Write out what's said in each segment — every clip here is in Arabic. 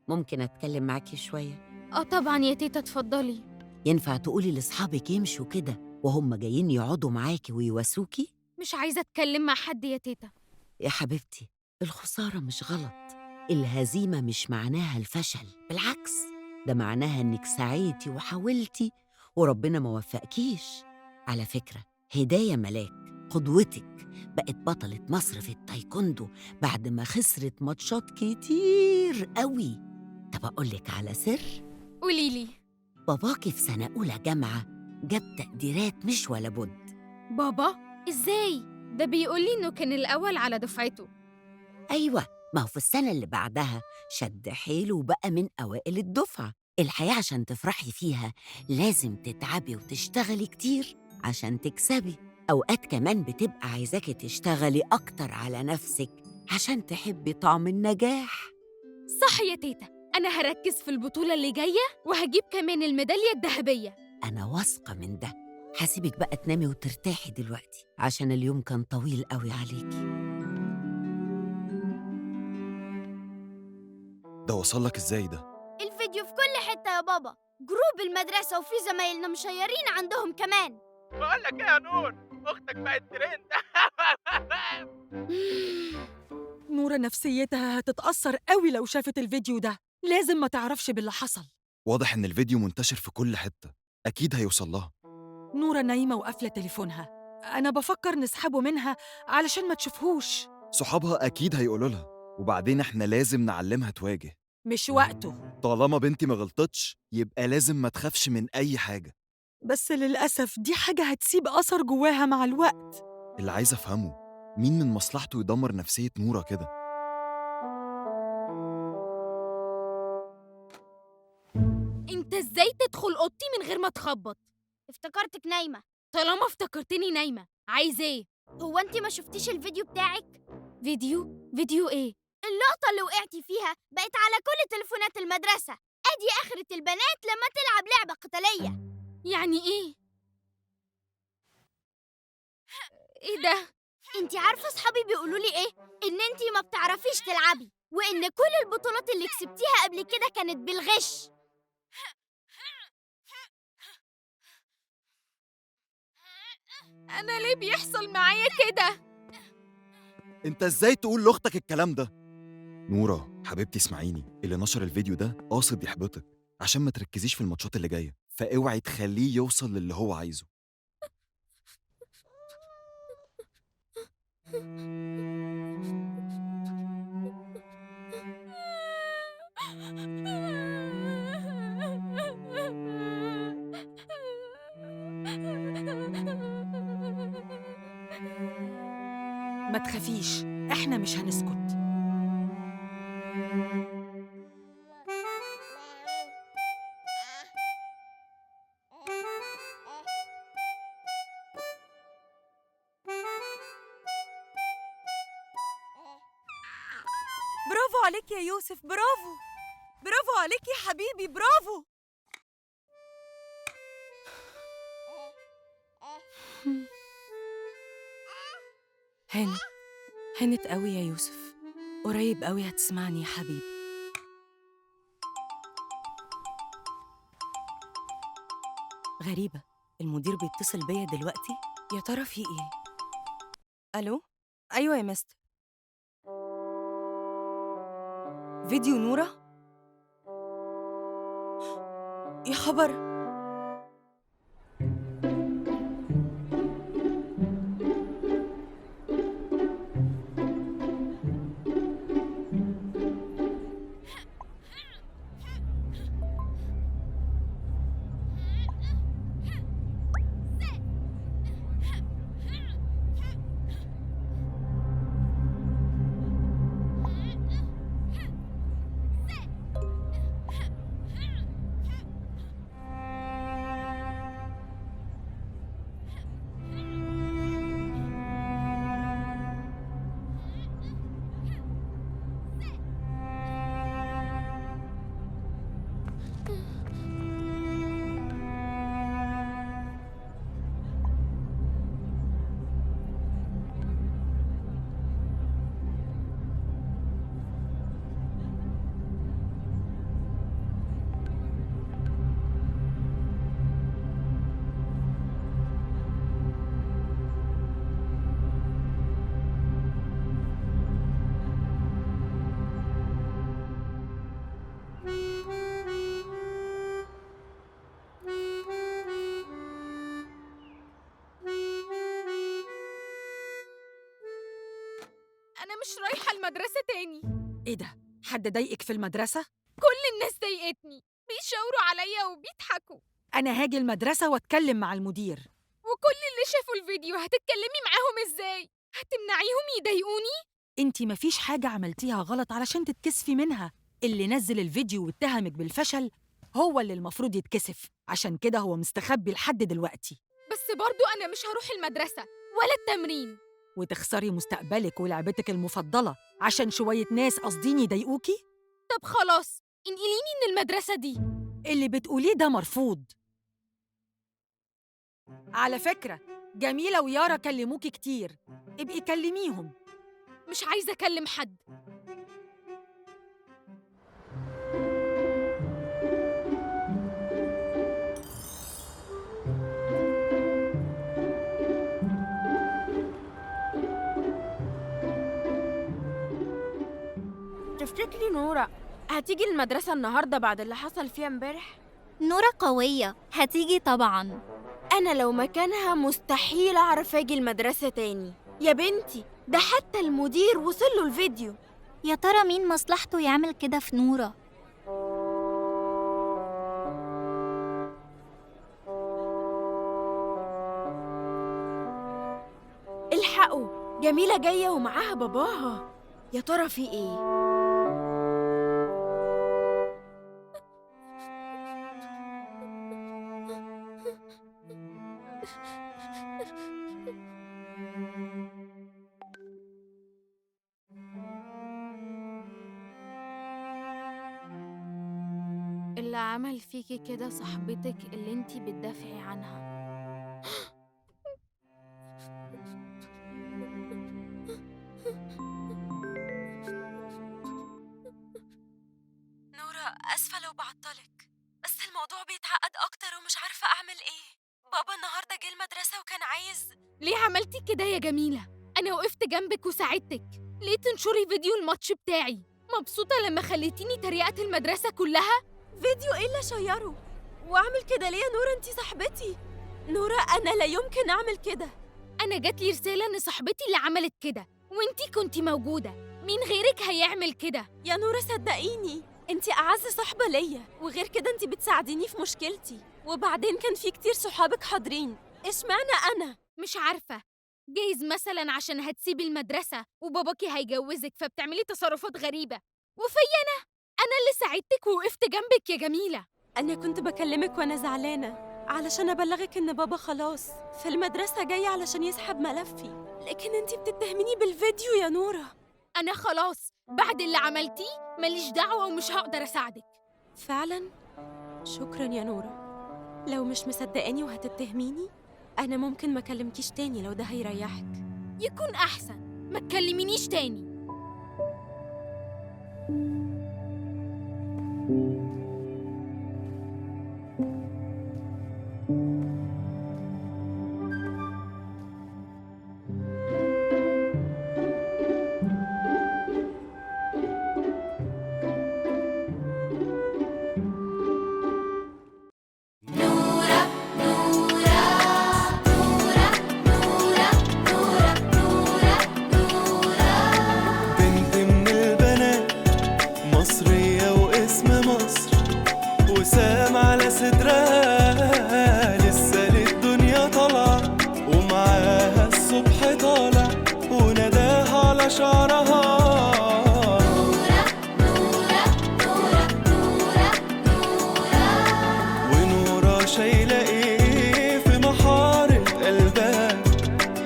ممكن أتكلم معاكي شوية؟ طبعا يا تيتا، اتفضلي. ينفع تقولي لأصحابك يمشوا كده وهم جايين يقعدوا معاكي ويواسوكي؟ مش عايزة أتكلم مع حد يا تيتا. يا حبيبتي، الخسارة مش غلط، الهزيمة مش معناها الفشل، بالعكس، ده معناها إنك سعيتي وحاولتي وربنا ما وفقكيش. على فكرة، هداية ملاك قدوتك بقت بطلة مصر في التايكوندو بعد ما خسرت ماتشات كتير قوي. طب أقولك على سر؟ قوليلي. باباكي في سنة أولى جامعة جاب تقديرات مش ولا بد. بابا؟ إزاي؟ ده بيقولي إنه كان الأول على دفعته. أيوة، ما هو في السنة اللي بعدها شد حيله وبقى من أوائل الدفعة. الحياة عشان تفرحي فيها لازم تتعبي وتشتغلي كتير عشان تكسبي. أوقات كمان بتبقى عايزاكي تشتغلي أكتر على نفسك عشان تحبي طعم النجاح. صح يا تيتا، أنا هركز في البطولة اللي جاية وهجيب كمان الميدالية الذهبية. أنا واثقة من ده. هسيبك بقى تنامي وترتاحي دلوقتي عشان اليوم كان طويل قوي عليكي. ده وصل لك ازاي ده؟ الفيديو في كل حتة يا بابا، جروب المدرسة وفي زمايلنا مشيرين عندهم كمان. بقول لك ايه يا نور، اختك بقت ترند. نورة نفسيتها هتتأثر قوي لو شافت الفيديو ده، لازم ما تعرفش باللي حصل. واضح ان الفيديو منتشر في كل حتة، اكيد هيوصل لها. نورة نايمة وقافلة تليفونها، أنا بفكر نسحبه منها علشان ما تشوفهوش. صحابها اكيد هيقولوا لها، وبعدين احنا لازم نعلمها تواجه. مش وقته. طالما بنتي ما غلطتش يبقى لازم ما تخافش من اي حاجة. بس للأسف دي حاجة هتسيب أثر جواها مع الوقت. اللي عايز افهمه، مين من مصلحته يدمر نفسية نورة كده؟ أنت إزاي تدخل أوضتي من غير ما تخبط؟ افتكرتك نايمة. طالما افتكرتني نايمة، عايز إيه؟ هو انتي ما شفتيش الفيديو بتاعك؟ فيديو إيه؟ اللقطة اللي وقعتي فيها بقت على كل تليفونات المدرسة. ادي آخرة البنات لما تلعب لعبة قتالية. يعني إيه؟ إيه ده؟ انتي عارفة صحابي بيقولوا لي ايه؟ ان انتي ما بتعرفيش تلعبي، وان كل البطولات اللي كسبتيها قبل كده كانت بالغش. أنا ليه بيحصل معايا كده؟ انت ازاي تقول لاختك الكلام ده؟ نورة حبيبتي اسمعيني، اللي نشر الفيديو ده قاصد يحبطك عشان ما تركزيش في الماتشات اللي جاية، فاوعي تخليه يوصل للي هو عايزه. ما تخافيش، إحنا مش هنسكت. برافو عليك يا يوسف، برافو. برافو عليك يا حبيبي، برافو. هانت هانت قوي يا يوسف، قريب قوي هتسمعني يا حبيبي. غريبة، المدير بيتصل بيا دلوقتي، يا ترى في ايه؟ الو، ايوه يا مستر. فيديو نورة؟ يا خبر. أنا مش رايحة المدرسة تاني. إيه ده؟ حد ضايقك في المدرسة؟ كل الناس ضايقتني، بيشاوروا عليا وبيضحكوا، أنا هاجي المدرسة وأتكلم مع المدير. وكل اللي شافوا الفيديو هتتكلمي معاهم إزاي؟ هتمنعيهم يضايقوني؟ انتي مفيش حاجة عملتيها غلط علشان تتكسفي منها. اللي نزل الفيديو واتهمك بالفشل هو اللي المفروض يتكسف، عشان كده هو مستخبي لحد دلوقتي. بس برضو أنا مش هروح المدرسة ولا التمرين. وتخسري مستقبلك ولعبتك المفضلة عشان شوية ناس قاصدين يضايقوكي؟ طب خلاص، انقليني من المدرسة دي. اللي بتقوليه ده مرفوض. على فكرة، جميلة ويارا كلموكي كتير، ابقي كلميهم. مش عايزة أكلم حد. تفتكري نورة هتيجي المدرسة النهاردة بعد اللي حصل فيها امبارح؟ نورة قوية، هتيجي طبعاً. أنا لو مكانها مستحيل أعرف أجي المدرسة تاني. يا بنتي، ده حتى المدير وصله الفيديو. يا ترى مين مصلحته يعمل كده في نورة؟ الحقوا، جميلة جاية ومعاها باباها. يا ترى في إيه؟ اللي عمل فيكي كده صاحبتك اللي انتي بتدافعي عنها. نورة، آسفة لو بعطلك، بس الموضوع بيتعقد أكتر ومش عارفة أعمل إيه. بابا النهاردة جه المدرسة وكان عايز. ليه عملتي كده يا جميلة؟ أنا وقفت جنبك وساعدتك. ليه تنشري فيديو الماتش بتاعي؟ مبسوطة لما خليتيني تريقة المدرسة كلها؟ فيديو إيه اللي شيره؟ وأعمل كده ليه يا نورة؟ أنتي صاحبتي. نورة، أنا لا يمكن أعمل كده. أنا جاتلي رسالة إن صاحبتي اللي عملت كده وإنتي كنتي موجودة. مين غيرك هيعمل كده؟ يا نورة صدقيني، انتي أعز صاحبة ليا، وغير كده انتي بتساعديني في مشكلتي. وبعدين كان في كتير صحابك حاضرين، اشمعنى أنا؟ مش عارفة، جايز مثلا عشان هتسيبي المدرسة وباباكي هيجوزك فبتعملي تصرفات غريبة. وفيا أنا اللي ساعدتك ووقفت جنبك يا جميلة. أنا كنت بكلمك وأنا زعلانة علشان أبلغك إن بابا خلاص في المدرسة جاي علشان يسحب ملفي، لكن انتي بتتهميني بالفيديو يا نورة. أنا خلاص بعد اللي عملتيه ماليش دعوة ومش هقدر أساعدك. فعلا؟ شكرا يا نورة. لو مش مصدقاني وهتتهميني، أنا ممكن ما أكلمكيش تاني لو ده هيريحك. يكون أحسن ما تكلمينيش تاني. بنت من البنات مصرية واسم مصر، وسام على صدرها لسه للدنيا طالعة، ومعاها الصبح طالع ونداها على شعرها. ونورة شايلة ايه في محارة قلبها؟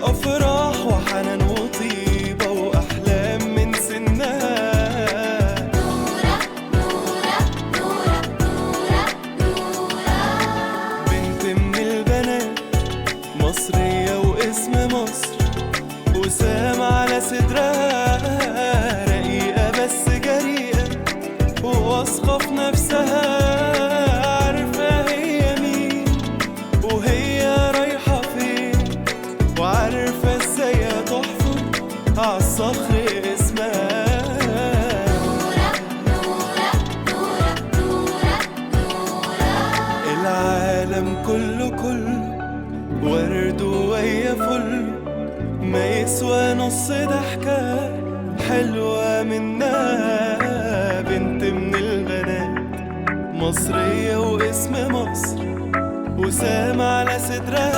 أفراح وحنان وطيبة وأحلام من سنها. بنت من البنات مصرية واسم مصر، وسام على صدرها، رقيقة بس جريئة وواثقة في نفسها. عارفة هي مين وهي رايحة فين، وعارفة ازاي هتحفر عالصخر اسمها. العالم كله ورد وهي فل، ما يسوى نص ضحكة حلوة منها، بنت من البنات، مصرية واسم مصر، وسام على صدرها